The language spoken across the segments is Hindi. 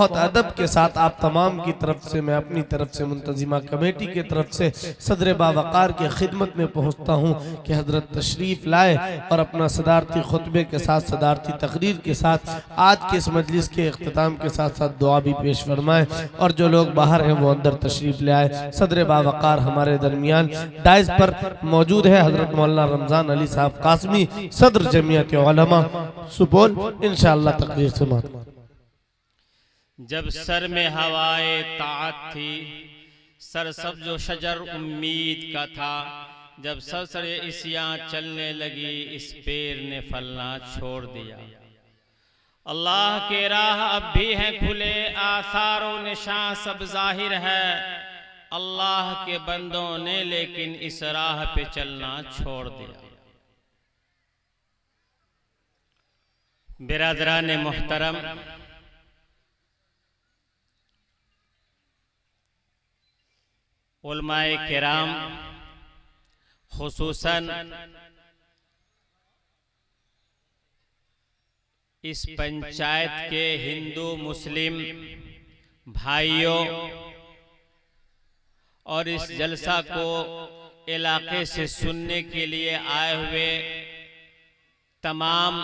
बहुत अदब के साथ आप तमाम की तरफ से, मैं अपनी तरफ से, मुंतजिमा कमेटी की तरफ से सदर बावकार की खिदमत में पहुँचता हूँ कि हजरत तशरीफ़ लाए और अपना सदारती खुतबे के साथ, सदारती तकरीर के साथ आज के इस मजलिस के इख्तिताम के साथ साथ दुआ भी पेश फरमाएँ। और जो लोग बाहर हैं वो अंदर तशरीफ़ ले आए। सदर बावकार हमारे दरमियान डाइस पर मौजूद है हजरत मौलाना रमजान अली साहब कासमी, सदर जमीयत उलमा सुपौल, इंशाअल्लाह तकरीर से मात। जब सर में हवाए ताअत थी, सर सब्ज़ो शजर उम्मीद का था, जब सरसरे इसियां चलने लगी, इस पेड़ ने फलना छोड़ दिया। अल्लाह के राह अब भी हैं खुले, आसारों निशां सब जाहिर है, अल्लाह के बंदों ने लेकिन इस राह पे चलना छोड़ दिया। बिरादरान मुहतरम, उलमाए किराम, खुसूसन इस पंचायत के हिंदू मुस्लिम भाइयों और इस जलसा को इलाके से सुनने के लिए आए हुए तमाम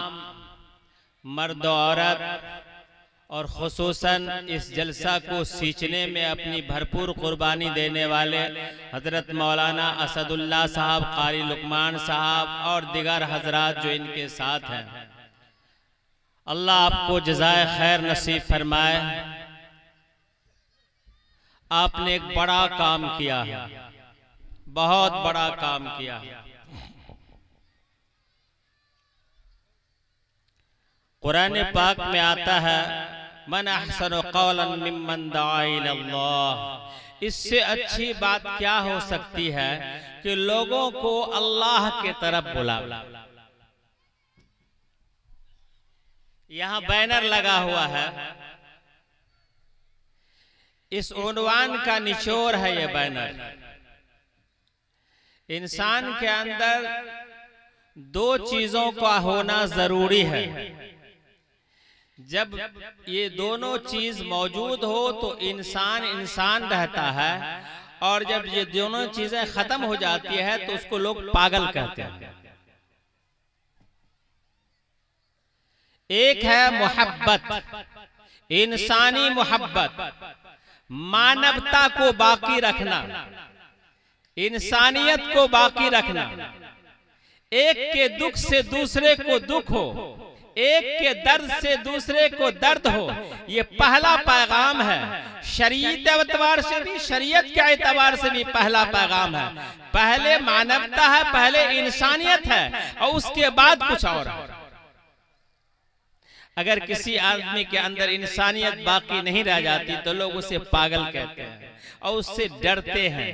मर्द औरत और खुसूसन इस जलसा को सींचने में अपनी भरपूर कुर्बानी देने वाले हजरत मौलाना असदुल्लाह साहब, कारी लुकमान साहब और दिगर हजरात जो इनके साथ हैं, अल्लाह आपको जज़ाए खैर नसीब फरमाए। आपने एक बड़ा काम किया है, बहुत बड़ा काम किया है। कुरान पाक में आता है, मन अहसनु क़ौलन मिम्मन दआ इलल्लाह। इससे अच्छी बात क्या हो सकती है कि लोगों को अल्लाह के तरफ बुला। यहाँ बैनर लगा हुआ है, इस उन्वान का निचोड़ है ये बैनर। इंसान के अंदर दो चीजों का होना जरूरी है। जब ये दोनों चीज मौजूद हो तो इंसान इंसान रहता है, और जब ये दोनों चीजें खत्म हो जाती है तो उसको लोग पागल कहते हैं। एक है मोहब्बत, इंसानी मोहब्बत, मानवता को बाकी रखना, इंसानियत को बाकी रखना, एक के दुख से दूसरे को दुख हो, एक के दर्द से दूसरे को दर्द हो, ये पहला पैगाम है। शरीयत एतबार से भी, शरीयत के एतबार से भी पहला पैगाम है। पहले मानवता है, पहले इंसानियत है, और उसके बाद कुछ और है। अगर किसी आदमी के अंदर इंसानियत बाकी नहीं रह जाती तो लोग उसे पागल कहते हैं और उससे डरते हैं,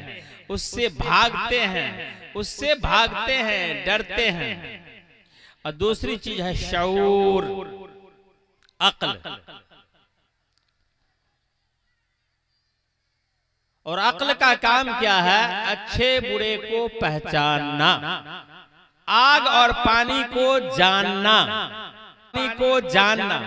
उससे भागते हैं, उससे भागते हैं, डरते हैं। और दूसरी चीज है शऊर, अक्ल। और अक्ल का काम क्या है? अच्छे बुरे को पहचानना, आग और पानी को जानना, को जानना।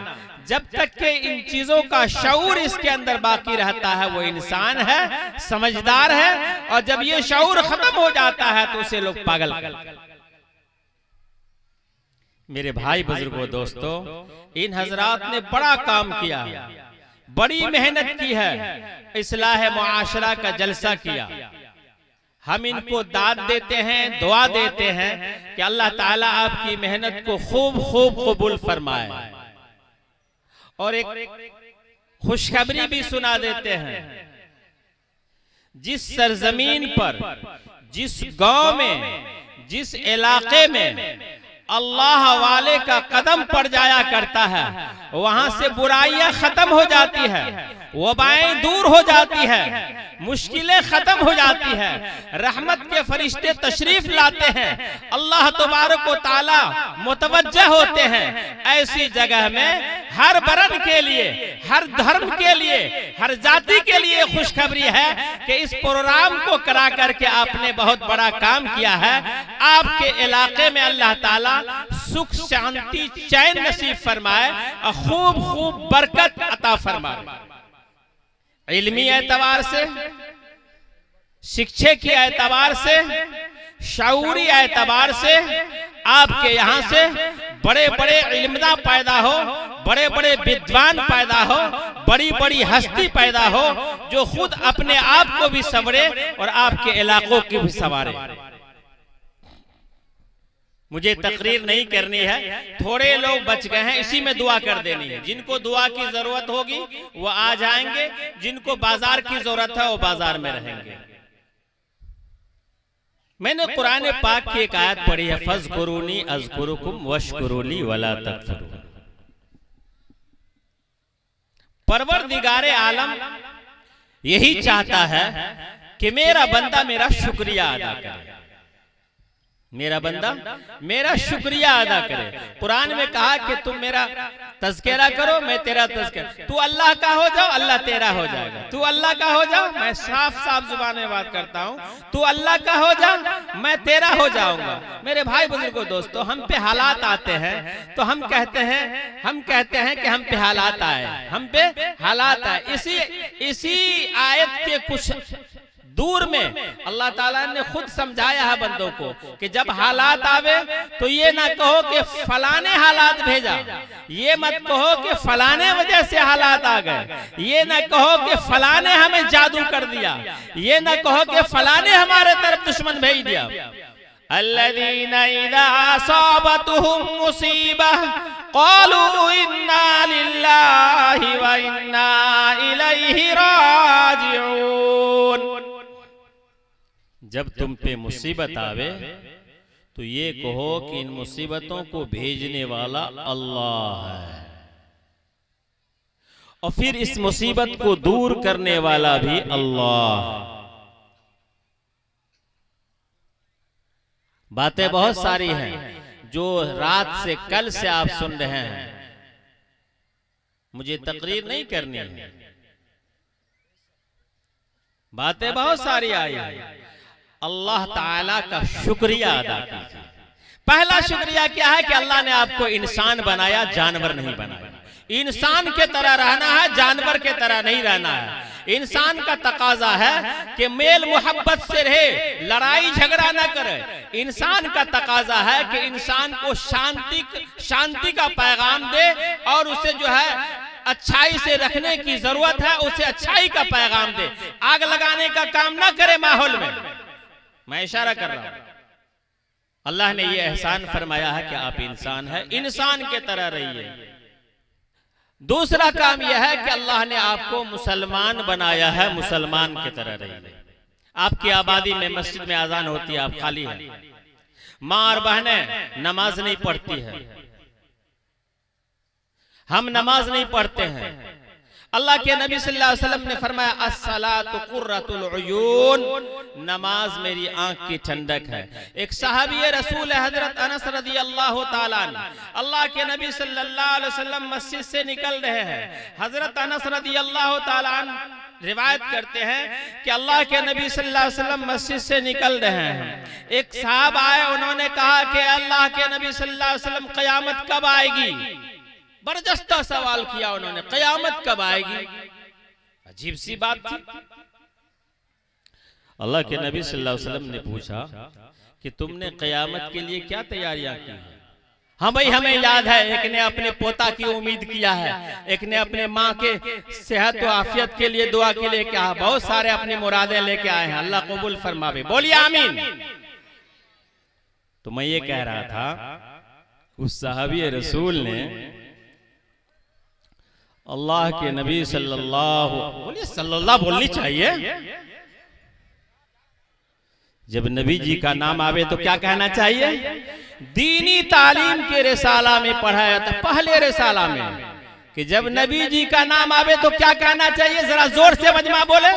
जब तक के इन चीजों का शऊर इसके अंदर बाकी रहता है वो इंसान है, समझदार है। और जब ये शऊर खत्म हो जाता है तो उसे लोग पागल कहते हैं। मेरे भाई बुजुर्गों, दोस्तों, इन हजरात ने बड़ा काम किया, बड़ी मेहनत की है, इस्लाह मुआशरा का जलसा किया। हम इनको दाद देते हैं, दुआ देते हैं कि अल्लाह ताला आपकी मेहनत को खूब खूब कबूल फरमाए। और एक खुशखबरी भी सुना देते हैं, जिस सरजमीन पर, जिस गांव में, जिस इलाके में अल्लाह वाले का कदम पड़ जाया करता है, वहां से बुराइयां खत्म हो जाती है, वबाएं दूर हो जाती है, मुश्किलें खत्म हो जाती है, रहमत के फरिश्ते तशरीफ लाते हैं, अल्लाह तबारक व तआला मुतवज्जह होते हैं। ऐसी जगह में हर वर्ण के लिए, हर धर्म के लिए, हर जाति के लिए खुशखबरी है कि इस प्रोग्राम को करा करके आपने बहुत बड़ा काम किया है। आपके इलाके में अल्लाह ताला सुख शांति चैन नसीब फरमाए और खूब खूब बरकत अता फरमाए। इल्मी एतबार से, शिक्षा के एतबार से, शऊरी एतबार से आपके यहाँ से बड़े बड़े इल्मदा पैदा हो, बड़े बड़े विद्वान पैदा हो, बड़ी बड़ी हस्ती पैदा हो जो खुद अपने आप को भी संवरे और आपके इलाकों की भी संवारे। मुझे तकरीर नहीं करनी है, थोड़े लोग बच गए हैं, इसी में दुआ कर देनी है। जिनको दुआ की जरूरत होगी वो आ जाएंगे, जिनको बाजार की जरूरत है वो बाजार में रहेंगे। मैंने कुरान पाक की एक आयत पढ़ी है, फज़कुरूनी अज़कुरुकुम वश्कुरूली वला तकफुरून। परवरदिगारे आलम यही चाहता है कि मेरा बंदा मेरा शुक्रिया अदा करे, मेरा बंदा मेरा शुक्रिया अदा करे। कुरान में कहा कि तुम मेरा तज़किरा करो, मैं तेरा तज़किरा। तू अल्लाह का हो जाओ, अल्लाह तेरा हो जाएगा। तू अल्लाह का हो जाओ, मैं साफ साफ जुबान में बात करता हूँ, तू अल्लाह का हो जा, मैं तेरा हो जाऊंगा। मेरे भाई बुजुर्गों दोस्तों, हम पे हालात आते हैं तो हम कहते हैं कि हम पे हालात आए, हम पे हालात आए। इसी आयत के कुछ दूर में अल्लाह ताला ने खुद समझाया है बंदों को कि जब हालात आवे तो ये ना कहो कि फलाने हालात भेजा, ये मत कहो कि फलाने वजह से हालात आ गए, ये ना कहो कि फलाने हमें जादू कर दिया, ये ना कहो कि फलाने हमारे तरफ दुश्मन भेज दिया। अल्लज़ीना इज़ा असाबतहुम मुसीबह क़ालू इन्ना लिल्लाहि व इन्ना इलैहि राजिऊन। जब तुम पे मुसीबत आवे तो ये कहो कि इन मुसीबतों को भेजने वाला अल्लाह है, और फिर इस मुसीबत को दूर करने वाला भी अल्लाह। बातें बहुत सारी हैं जो रात से कल से आप सुन रहे हैं, मुझे तकरीर नहीं करनी है, बातें बहुत सारी आई हैं। अल्लाह ताला का शुक्रिया अदा कीजिए। पहला शुक्रिया क्या है कि अल्लाह ने आपको इंसान बनाया, जानवर नहीं बनाया। इंसान के तरह रहना है, जानवर के तरह नहीं रहना है। इंसान का तकाजा है कि मेल मोहब्बत से रहे, लड़ाई झगड़ा ना करे। इंसान का तकाजा है कि इंसान को शांति का पैगाम दे और उसे जो है अच्छाई से रखने की जरूरत है, उसे अच्छाई का पैगाम दे। आग लगाने का काम ना करे माहौल में। मैं इशारा कर रहा हूं, अल्लाह ने यह एहसान फरमाया है कि आप इंसान हैं, इंसान के तरह रहिए। दूसरा काम यह है कि अल्लाह ने आपको मुसलमान बनाया है, मुसलमान के तरह रहिए। आपकी आबादी में मस्जिद में अजान होती है, आप खाली हैं, माँ और बहनें नमाज नहीं पढ़ती है, हम नमाज नहीं पढ़ते हैं। अल्लाह के नबी सल्लल्लाहु अलैहि वसल्लम ने फरमाया अस्सलातु कुर्रतुल उयून, नमाज मेरी आंख की ठंडक है। एक सहाबी रसूल हजरत अनस रदियल्लाहु ताला अन्हु, अल्लाह के नबी सल्लल्लाहु अलैहि वसल्लम मस्जिद से निकल रहे हैं। हजरत अनस रदियल्लाहु ताला अन्हु रिवायत करते हैं कि अल्लाह के नबी सल्लल्लाहु अलैहि वसल्लम मस्जिद से निकल रहे हैं। एक साहब आए, उन्होंने कहा कि अल्लाह के नबी सल्लल्लाहु अलैहि वसल्लम क़यामत कब आएगी? बरजस्ता सवाल किया उन्होंने, क़यामत कब आएगी? अजीब सी बात थी। अल्लाह के नबी सल्लल्लाहु अलैहि वसल्लम ने पूछा कि तुमने क़यामत के लिए क्या तैयारियां की हैं? हाँ भाई, हमें याद है, एक ने अपने पोता की उम्मीद किया है, एक ने अपने माँ के सेहत और आफियत के लिए दुआ के लिए क्या, बहुत सारे अपनी मुरादें लेके आए हैं, अल्लाह कबूल फरमावे, बोलिए आमीन। तो मैं ये कह रहा था, उस सहाबी रसूल ने अल्लाह के नबी सल्लल्लाहु बोलनी चाहिए, जब नबी जी का नाम आवे तो क्या कहना चाहिए? दीनी तालीम के रिसाला में पढ़ाया था, पहले रिसाला में, कि जब नबी जी का नाम आवे तो क्या कहना चाहिए? जरा जोर से मजमा बोले।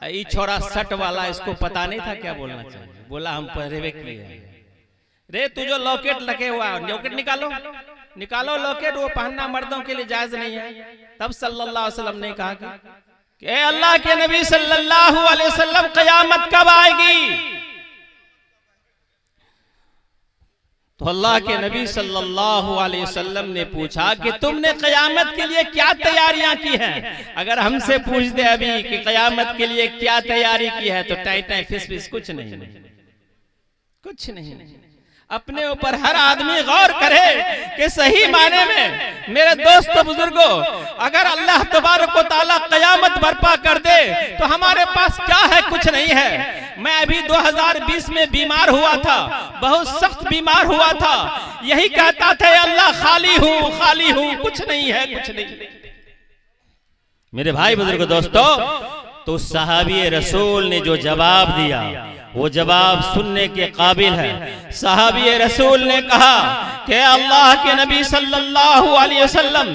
ये छोरा सट वाला, इसको पता नहीं था क्या बोलना चाहिए, बोला हम पहरे किए। रे तू जो लॉकेट लगे हुआ, लॉकेट निकालो, निकालो लॉकेट, वो पहनना मर्दों के लिए जायज नहीं है। तब सल्लल्लाहु अलैहि वसल्लम ने कहा कि अल्लाह के नबी सल्लल्लाहु अलैहि वसल्लम क़यामत कब आएगी? तो अल्लाह के नबी सल्लल्लाहु अलैहि वसल्लम ने पूछा कि तुमने क़यामत के लिए क्या तैयारियां की हैं? अगर हमसे पूछ दे अभी कि क़यामत के लिए क्या तैयारी की है तो टाई टाई फिस फिस कुछ नहीं, कुछ नहीं। अपने ऊपर हर आदमी गौर करे कि सही माने में मेरे दोस्तों बुजुर्गों, अगर अल्लाह तबारक व तआला क़यामत बर्पा कर दे तो हमारे पास क्या है? कुछ नहीं है। मैं अभी 2020 में बीमार हुआ था, बहुत सख्त बीमार हुआ था, यही कहता था अल्लाह खाली हूँ, कुछ नहीं है, कुछ नहीं। मेरे भाई बुजुर्गों दोस्तों, तो सहाबी रसूल ने जो जवाब दिया वो जवाब सुनने के काबिल है। सहाबी रसूल ने कहा कि अल्लाह के नबी सल्लल्लाहु अलैहि वसल्लम,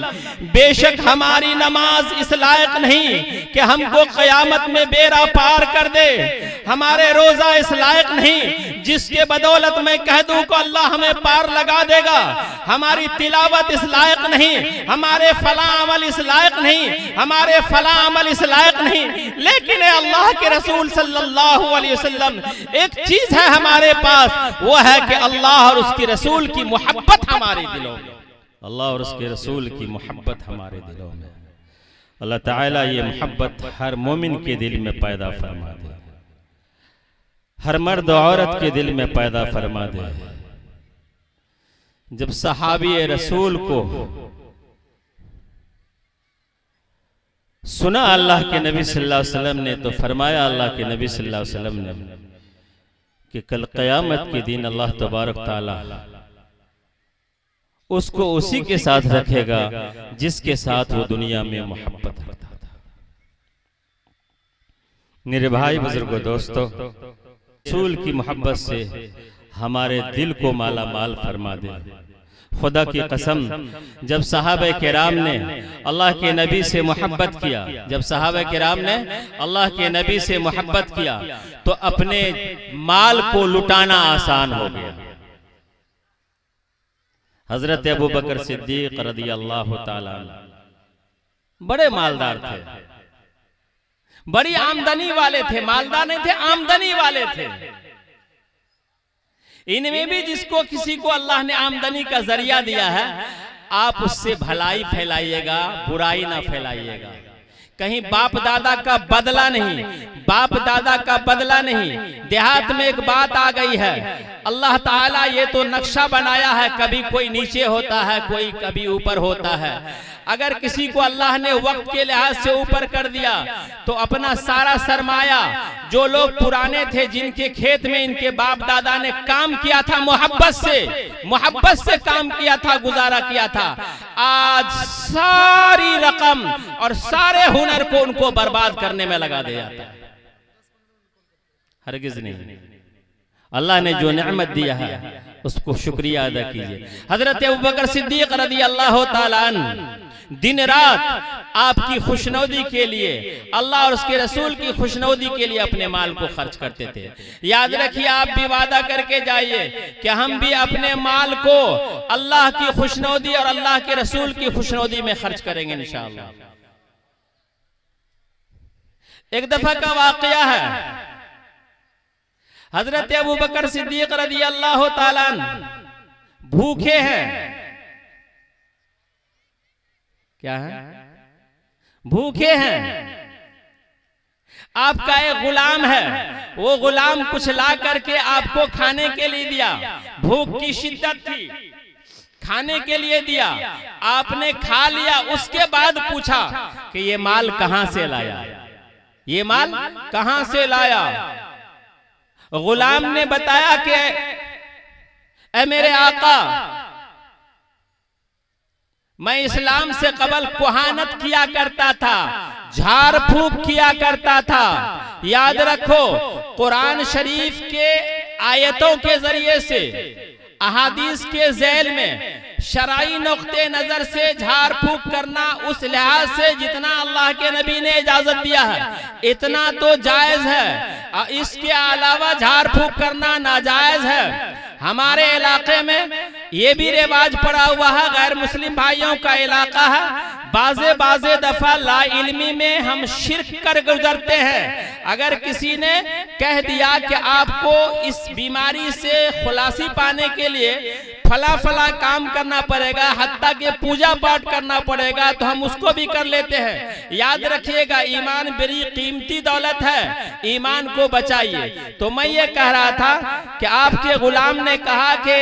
बेशक हमारी नमाज इस लायक नहीं कि हमको क़यामत में बेड़ा पार कर दे, हमारे रोजा इस लायक नहीं जिसके बदौलत मैं कह दूं को अल्लाह हमें पार लगा देगा, हमारी तिलावत इस लायक नहीं, हमारे फला अमल इस लायक नहीं, हमारे फला अमल इस लायक नहीं। लेकिन अल्लाह के रसूल सल्लल्लाहु अलैहि वसल्लम, एक चीज है हमारे पास, वो है कि अल्लाह और उसके रसूल की मोहब्बत हमारे दिलों में, अल्लाह और उसके रसूल की मोहब्बत हमारे दिलों में। अल्लाह ताला ये मोहब्बत हर मोमिन के दिल में पैदा फरमा दे, हर मर्द औरत के दिल में पैदा फरमा दे। जब सहाबी रसूल को सुना अल्लाह के नबी सल्लल्लाहु अलैहि वसल्लम ने, तो फरमाया अल्लाह के नबी सल्लल्लाहु अलैहि वसल्लम ने कि कल क़यामत के दिन अल्लाह तबारक ताला उसको उसी के साथ रखेगा जिसके साथ वो दुनिया में मोहब्बत रखता था। मेरे भाई बुजुर्गों दोस्तों, रसूल की मोहब्बत से हमारे दिल को माला माल फरमा दे। खुदा की कसम, जब सहाबा किराम ने अल्लाह के नबी से मोहब्बत किया, जब सहाबा किराम ने अल्लाह के नबी से मोहब्बत किया तो अपने माल को लुटाना आसान हो गया। हजरत अबू बकर सिद्दीक रदियल्लाहु ताला बड़े मालदार थे, बड़ी आमदनी वाले थे, मालदार नहीं थे, आमदनी वाले थे। इनमें भी जिसको किसी को अल्लाह ने आमदनी का जरिया दिया है, आप उससे भलाई फैलाइएगा, बुराई ना फैलाइएगा। कहीं बाप दादा का बदला नहीं, बाप दादा का बदला नहीं। देहात में एक बात आ गई है, अल्लाह ताला ये तो नक्शा बनाया है, कभी कोई नीचे होता है, कोई कभी ऊपर होता है। अगर किसी को अल्लाह ने वक्त के लिहाज से ऊपर कर दिया तो अपना सारा सरमाया, जो लोग पुराने थे जिनके खेत में इनके बाप दादा ने काम किया था, मोहब्बत से काम किया था, गुजारा किया था, आज सारी रकम और सारे हुनर को उनको बर्बाद करने में लगा दिया था। हरगिज नहीं। अल्लाह ने जो नेमत दिया है उसको शुक्रिया अदा कीजिए। हजरत अबू बकर सिद्दीक रदियल्लाहु ताला अन्हु दिन रात आपकी खुशनौदी के लिए, अल्लाह और उसके रसूल की खुशनौदी के लिए अपने माल को खर्च करते थे। याद रखिए, आप भी वादा करके जाइए कि हम भी अपने माल को अल्लाह की खुशनौदी और अल्लाह के रसूल की खुशनौदी में खर्च करेंगे इंशाअल्लाह। एक दफा का वाकया है, हजरत अबू बकर सिद्दीक रदियल्लाहु ताला अन्हु भूखे हैं। क्या है? भूखे हैं। आपका एक गुलाम है, वो गुलाम कुछ ला करके आपको खाने के लिए दिया, भूख की शिद्दत थी, खाने के लिए दिया, आपने खा लिया। उसके बाद पूछा कि ये माल कहां से लाया, ये माल कहां से लाया? गुलाम ने बताया कि ऐ मेरे आका, मैं इस्लाम से कबल कुहानत किया करता था, झाड़ फूक किया करता था। याद रखो, कुरान शरीफ के आयतों के जरिए से, अहादीस के झैल में शरई नुक्ते नजर से झाड़ फूक करना उस लिहाज से जितना अल्लाह के नबी ने इजाजत दिया है इतना तो जायज है, इसके अलावा झाड़ फूक करना नाजायज है। हमारे इलाके में ये भी रिवाज पड़ा हुआ है, गैर मुस्लिम भाइयों का इलाका है, बाजे दफा ला इल्मी में हम शिर्क कर गुजरते हैं। अगर किसी ने कह दिया कि आपको इस बीमारी से खुलासी पाने के लिए फला फला काम करना पड़ेगा, हत्ता के पूजा पाठ करना पड़ेगा, तो हम उसको भी कर लेते हैं। याद रखिएगा, ईमान बड़ी कीमती दौलत है, ईमान को बचाइए। तो मैं ये कह रहा था कि आपके गुलाम ने कहा कि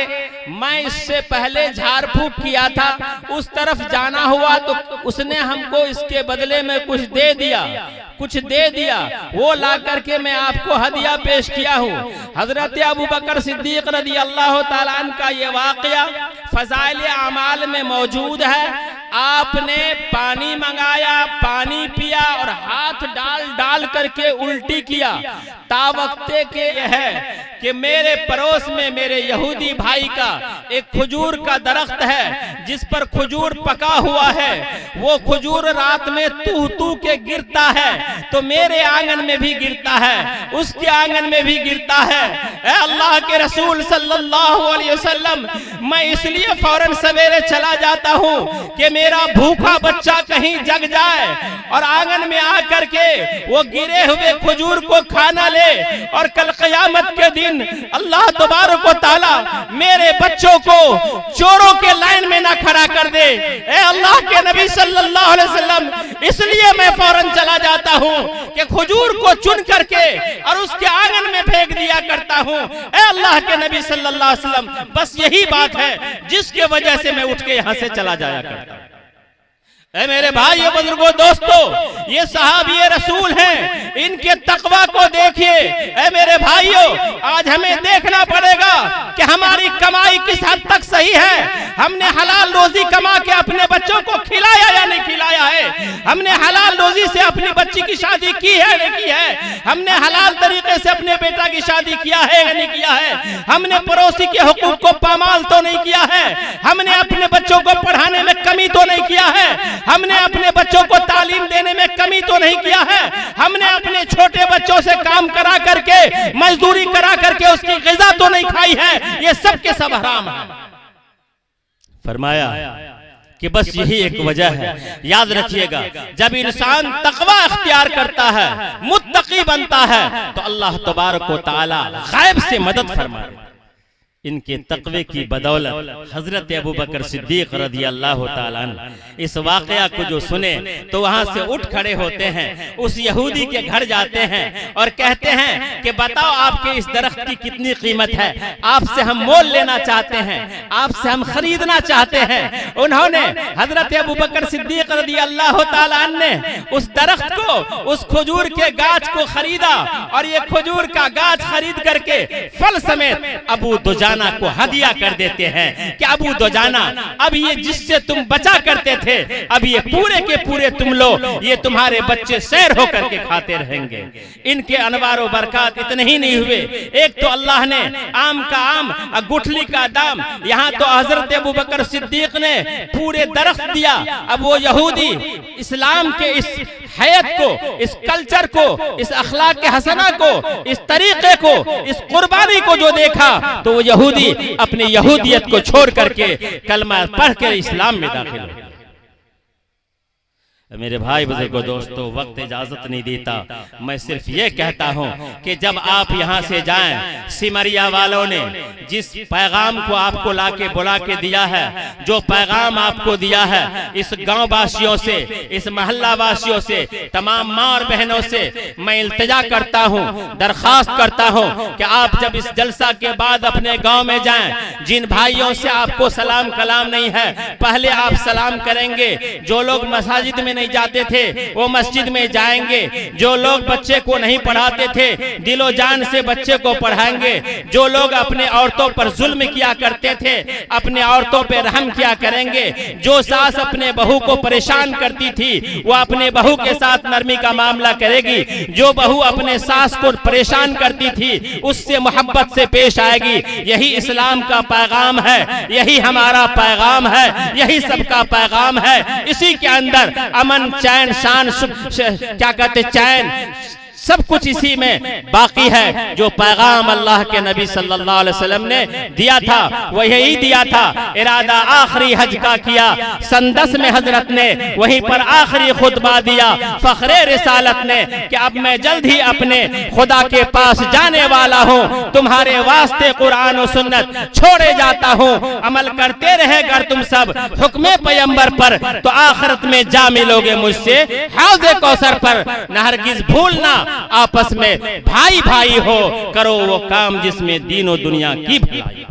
मैं इससे पहले झाड़ फूक किया था, उस तरफ जाना हुआ तो उसने हमको इसके बदले में कुछ दे दिया, वो ला करके मैं आपको हदिया पेश किया हूँ। हजरत अबू बकर सिद्दीक रज़ी अल्लाह ताला अन्हु का ये वाक़या फ़ज़ाइल अमाल में मौजूद है। आपने पानी मंगाया, पानी पिया और हाथ डाल करके उल्टी किया। तावक्ते के यह है कि मेरे पड़ोस में मेरे यहूदी भाई का एक खजूर का दरख्त है जिस पर खजूर पका हुआ है, वो खजूर रात में तू के गिरता है, तो मेरे आंगन में भी गिरता है, उसके आंगन में भी गिरता है। ऐ अल्लाह के रसूल सल्लल्लाहु अलैहि वसल्लम, मैं इसलिए फौरन सवेरे चला जाता हूँ कि मेरा भूखा बच्चा कहीं जग जाए और आंगन में आकर के वो गिरे हुए खजूर को खाना ले, और कल क़यामत के दिन अल्लाह तबारक व तआला मेरे बच्चों को चोरों के लाइन में ना खड़ा कर दे। ए अल्लाह के नबी सल्लल्लाहु अलैहि वसल्लम, इसलिए मैं फौरन चला जाता हूँ कि खजूर को चुन करके और उसके आंगन में फेंक दिया करता हूँ। ए अल्लाह के नबी सल्लल्लाहु अलैहि वसल्लम, बस यही बात है जिसके वजह से मैं उठ के यहाँ से चला जाया करता। ऐ मेरे भाइयों बुजुर्गों दोस्तों, ये सहाबी रसूल हैं, इनके तकवा को देखिए। ऐ मेरे भाइयों, आज हमें देखना पड़ेगा कि हमारी कमाई किस हद तक सही है। हमने हलाल रोजी कमा के अपने बच्चों को खिलाया या नहीं खिलाया है? हमने हलाल रोजी से अपनी बच्ची की शादी की है नहीं की है? हमने हलाल तरीके से अपने बेटा की शादी किया है या नहीं किया है? हमने पड़ोसी के हुकूक को पामाल तो नहीं किया है? हमने अपने बच्चों को पढ़ाने में कमी तो नहीं किया है? हमने अपने बच्चों को तालीम देने में कमी तो नहीं किया है? हमने अपने छोटे बच्चों से काम करा करके, मजदूरी करा करके उसकी ग़िज़ा तो नहीं खाई है? ये सब के सब हराम है। फरमाया कि बस यही एक वजह है। याद रखिएगा, जब इंसान तकवा अख्तियार करता है, मुत्तकी बनता है, तो अल्लाह तबारक व तआला गायब से मदद फरमाए। इनके तकवे की बदौलत हजरत अबू बकर सिद्दीक रज़ी अल्लाह ताला अन्हु इस वाक़या को जो सुने तो वहां से उठ खड़े होते हैं, उस यहूदी के घर जाते हैं और कहते हैं कि बताओ आपके इस दरख्त की कितनी कीमत है, आपसे हम मोल लेना चाहते हैं, आपसे हम खरीदना चाहते हैं। उन्होंने हजरत अबू बकर सिद्दीक रज़ी अल्लाह ताला अन्हु ने उस दरख्त को, उस खजूर के गाछ को खरीदा और ये खजूर का गाछ खरीद करके फल समेत अबू दुजाना को हदिया कर देते हैं कि अबू दुजाना, अब ये जिससे तुम बचा करते थे, अब ये पूरे के पूरे तुम लो, ये तुम्हारे बच्चे सैर होकर के खाते रहेंगे। इनके अनवार बरकत इतने ही नहीं हुए, एक तो अल्लाह ने आम का आम और गुठली का दाम, यहाँ तो हजरत अबू बकर सिद्दीक ने पूरे दरख्त दिया। अब वो यहूदी इस्लाम के इस हयात को, इस कल्चर को, इस अखलाक के हसना को, इस तरीके को, इस कुर्बानी को जो देखा, तो वो यहूदी अपनी यहूदियत को छोड़ करके कलमा पढ़ कर इस्लाम में दाखिल हो। मेरे भाई बुजुर्गों दोस्तों, वक्त इजाजत नहीं देता, मैं सिर्फ ये कहता हूँ कि जब आप यहाँ से जाएं, सिमरिया वालों ने जिस पैगाम को आपको लाके बुला के दिया है, जो पैगाम आपको दिया है, इस गांव वासियों से, इस मोहल्ला वासियों से, तमाम माँ और बहनों से मैं इल्तिजा करता हूँ, दरखास्त करता हूँ कि आप जब इस जलसा के बाद अपने गाँव में जाएं, जिन भाइयों से आपको सलाम कलाम नहीं है, पहले आप सलाम करेंगे। जो लोग मसाजिद में नहीं जाते थे वो मस्जिद में जाएंगे, जो लोग बच्चे को नहीं पढ़ाते थे दिलो जान से बच्चे को पढ़ाएंगे, जो लोग अपने औरतों पर जुल्म किया करते थे अपने औरतों पर रहम किया करेंगे, जो सास अपने बहू को परेशान करती थी वो अपने बहू के साथ नरमी का मामला करेगी, जो बहू अपने सास को परेशान करती थी उससे मोहब्बत से पेश आएगी। यही इस्लाम का पैगाम है, यही हमारा पैगाम है, यही सबका पैगाम है। इसी के अंदर अमन, चैन, शान, क्या कहते, चैन, सब कुछ इसी में बाकी है। जो पैगाम अल्लाह के नबी सल्लल्लाहु अलैहि वसल्लम ने दिया था वो यही दिया था। इरादा आखिरी हज का किया, सन 10 में हजरत ने वहीं पर आखिरी खुतबा दिया फखरे रिसालत ने कि अब मैं जल्द ही अपने खुदा के पास जाने वाला हूँ, तुम्हारे वास्ते कुरान और सुन्नत छोड़े जाता हूँ। अमल करते रहे अगर तुम सब हुक्मे पैगंबर पर तो आखिरत में जा मिलोगे मुझसे हौज़े कौसर पर। न हरगिज़ भूलना आपस में भाई भाई हो, करो वो काम जिसमें दीन और दुनिया की भलाई।